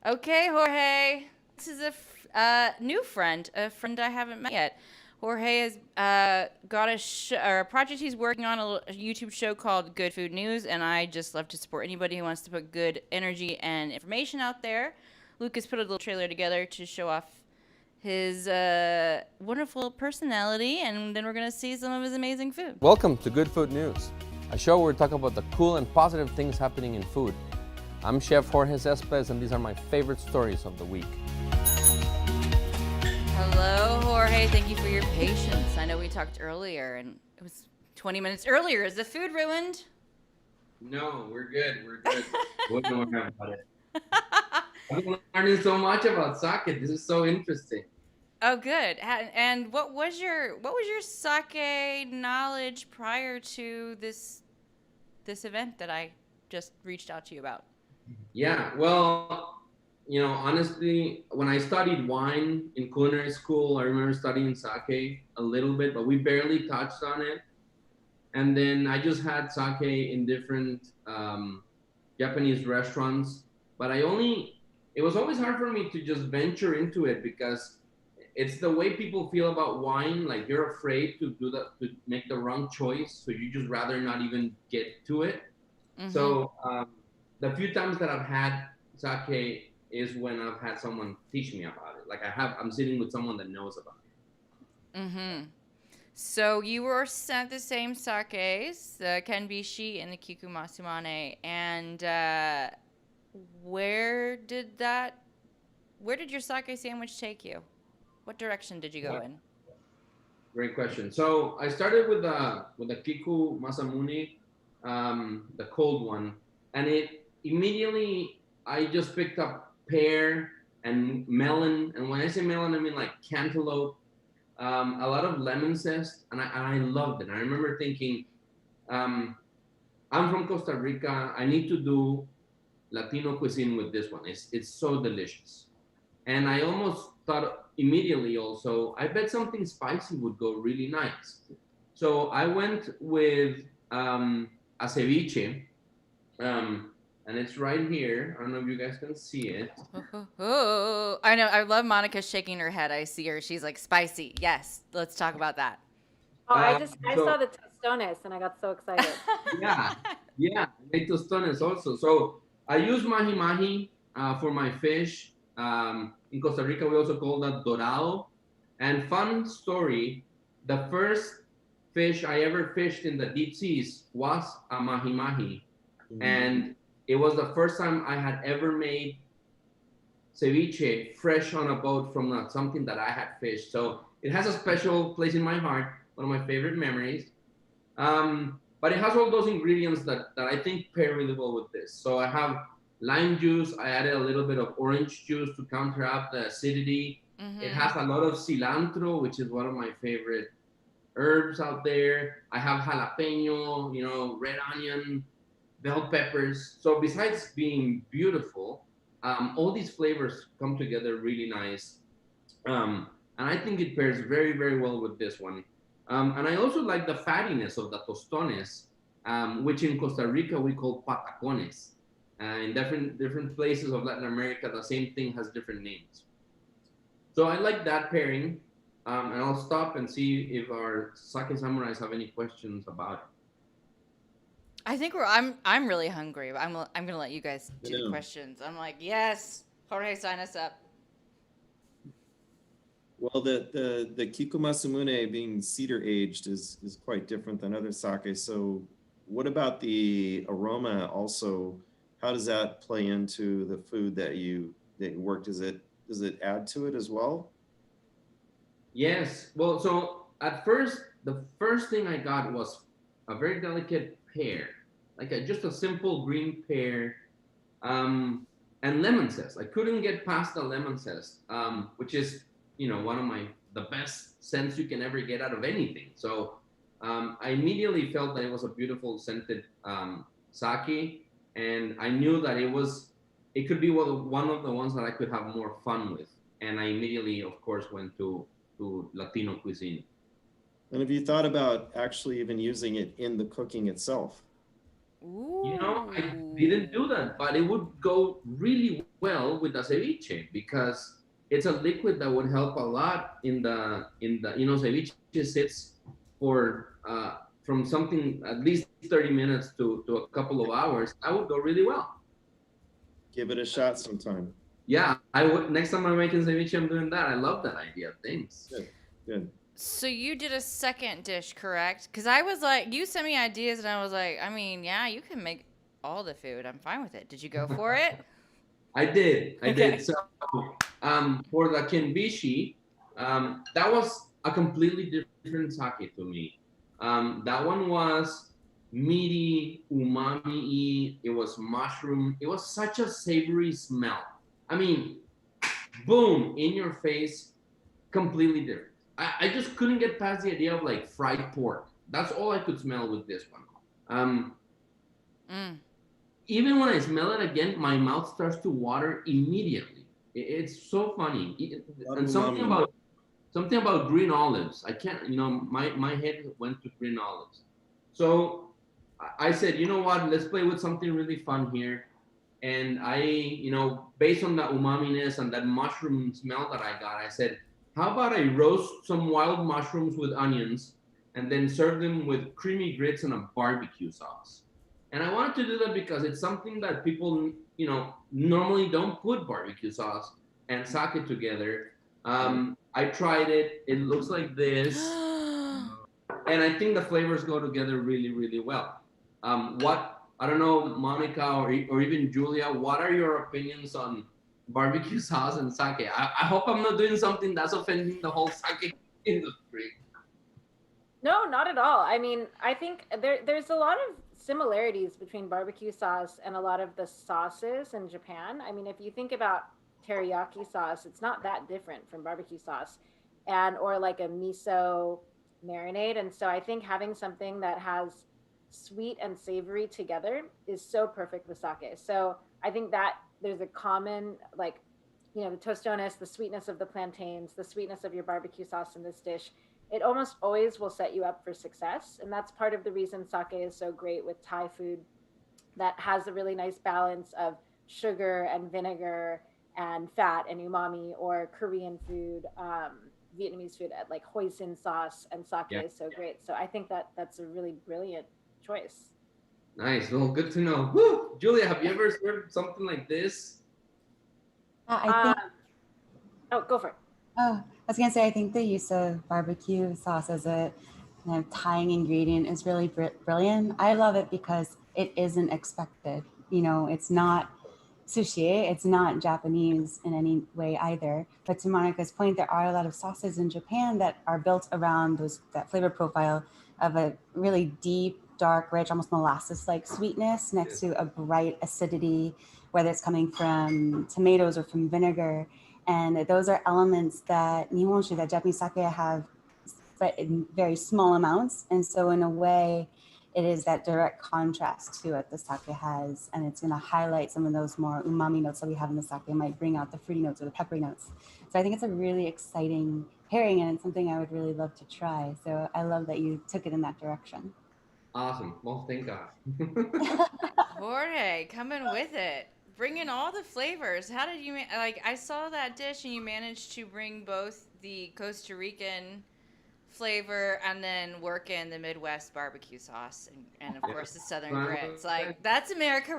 Okay, Jorge. This is a new friend, a friend I haven't met yet. Jorge has got a project he's working on, a YouTube show called Good Food News, and I just love to support anybody who wants to put good energy and information out there. Lucas put a little trailer together to show off his wonderful personality, and then we're going to see some of his amazing food. Welcome to Good Food News, a show where we talk about the cool and positive things happening in food. I'm Chef Jorge Cespedes, and these are my favorite stories of the week. Hello, Jorge. Thank you for your patience. I know we talked earlier, and it was 20 minutes earlier. Is the food ruined? No, we're good. We're good. We'll know about it. I've been learning so much about sake. This is so interesting. Oh, good. And what was your sake knowledge prior to this event that I just reached out to you about? Yeah, well, honestly, when I studied wine in culinary school, I remember studying sake a little bit, but we barely touched on it. And then I just had sake in different Japanese restaurants, but it was always hard for me to just venture into it because it's the way people feel about wine. Like you're afraid to do that, to make the wrong choice. So you just rather not even get to it. Mm-hmm. So the few times that I've had sake is when I've had someone teach me about it. Like I'm sitting with someone that knows about it. Mm-hmm. So you were sent the same sakes, the Kenbishi and the Kikumasumane, and where did your sake sandwich take you? What direction did you go in? Great question. So I started with the Kiku Masamune, the cold one, and it immediately I just picked up pear and melon, and when I say melon, I mean like cantaloupe, a lot of lemon zest, and I loved it. I remember thinking, I'm from Costa Rica. I need to do Latino cuisine with this one. It's so delicious, and I almost thought immediately also, I bet something spicy would go really nice. So I went with a ceviche, and it's right here. I don't know if you guys can see it. Oh, I know. I love Monica shaking her head. I see her. She's like, spicy. Yes, let's talk about that. Oh, I saw the tostones and I got so excited. Yeah, I made tostones also. So I use mahi mahi for my fish. In Costa Rica, we also call that dorado. And fun story, the first fish I ever fished in the deep seas was a mahi mahi. And it was the first time I had ever made ceviche fresh on a boat from something that I had fished. So it has a special place in my heart, one of my favorite memories. But it has all those ingredients that I think pair really well with this. So I have lime juice. I added a little bit of orange juice to counteract the acidity. Mm-hmm. It has a lot of cilantro, which is one of my favorite herbs out there. I have jalapeno, red onion, bell peppers. So besides being beautiful, all these flavors come together really nice. And I think it pairs very, very well with this one. And I also like the fattiness of the tostones, which in Costa Rica we call patacones. In different places of Latin America, the same thing has different names. So I like that pairing, and I'll stop and see if our sake samurais have any questions about it. I think I'm really hungry. I'm gonna let you guys do the questions. I'm like, yes, Jorge, sign us up. Well, the Kikumasumune being cedar aged is quite different than other sake. So what about the aroma also? How does that play into the food that you worked? Does it add to it as well? Yes. Well, so at first, the first thing I got was a very delicate pear, like just a simple green pear, and lemon zest. I couldn't get past the lemon zest, which is one of the best scents you can ever get out of anything. So I immediately felt that it was a beautiful scented sake, and I knew that it could be one of the ones that I could have more fun with. And I immediately, of course, went to Latino cuisine. And have you thought about actually even using it in the cooking itself? Ooh. You know, I didn't do that, but it would go really well with the ceviche because it's a liquid that would help a lot in the you know, ceviche sits for from something at least 30 minutes to a couple of hours. That would go really well. Give it a shot sometime. Yeah, I would. Next time I'm making ceviche, I'm doing that. I love that idea. Thanks. Good. So you did a second dish, correct? Because I was like, you sent me ideas, and I was like, I mean, yeah, you can make all the food. I'm fine with it. Did you go for it? I did. I Okay. did. So for the kenbishi, that was a completely different sake to me. That one was meaty, umami-y. It was mushroom. It was such a savory smell. I mean, boom, in your face, completely different. I just couldn't get past the idea of like fried pork. That's all I could smell with this one. Even when I smell it again, my mouth starts to water immediately. It's so funny. And something about green olives. I can't, you know, my head went to green olives. So I said, you know what? Let's play with something really fun here. And I, you know, based on that umaminess and that mushroom smell that I got, I said, how about I roast some wild mushrooms with onions and then serve them with creamy grits and a barbecue sauce. And I wanted to do that because it's something that people, you know, normally don't put barbecue sauce and sake together. I tried it. It looks like this. And I think the flavors go together really, really well. I don't know, Monica or even Julia, what are your opinions on barbecue sauce and sake? I hope I'm not doing something that's offending the whole sake industry. No, not at all. I mean, I think there's a lot of similarities between barbecue sauce and a lot of the sauces in Japan. I mean, if you think about teriyaki sauce, it's not that different from barbecue sauce, and or like a miso marinade. And so I think having something that has sweet and savory together is so perfect with sake. So I think that there's a common, like, you know, the tostones, the sweetness of the plantains, the sweetness of your barbecue sauce in this dish. It almost always will set you up for success. And that's part of the reason sake is so great with Thai food, that has a really nice balance of sugar and vinegar and fat and umami, or Korean food, Vietnamese food, like hoisin sauce and sake is so great. So I think that that's a really brilliant choice. Nice. Well, good to know. Woo! Julia, have you ever served something like this? I think. Oh, go for it. Oh, I was gonna say I think the use of barbecue sauce as a kind of tying ingredient is really brilliant. I love it because it isn't expected. You know, it's not sushi. It's not Japanese in any way either. But to Monica's point, there are a lot of sauces in Japan that are built around that flavor profile of a really deep, dark, rich, almost molasses-like sweetness next to a bright acidity, whether it's coming from tomatoes or from vinegar. And those are elements that nihonshu, that Japanese sake, have, but in very small amounts. And so in a way, it is that direct contrast to what the sake has. And it's going to highlight some of those more umami notes that we have in the sake. It might bring out the fruity notes or the peppery notes. So I think it's a really exciting pairing, and it's something I would really love to try. So I love that you took it in that direction. Awesome. Well, thank God. Jorge, coming with it. Bringing all the flavors. How did you like? I saw that dish, and you managed to bring both the Costa Rican flavor and then work in the Midwest barbecue sauce, and of course the Southern grits. Like, that's America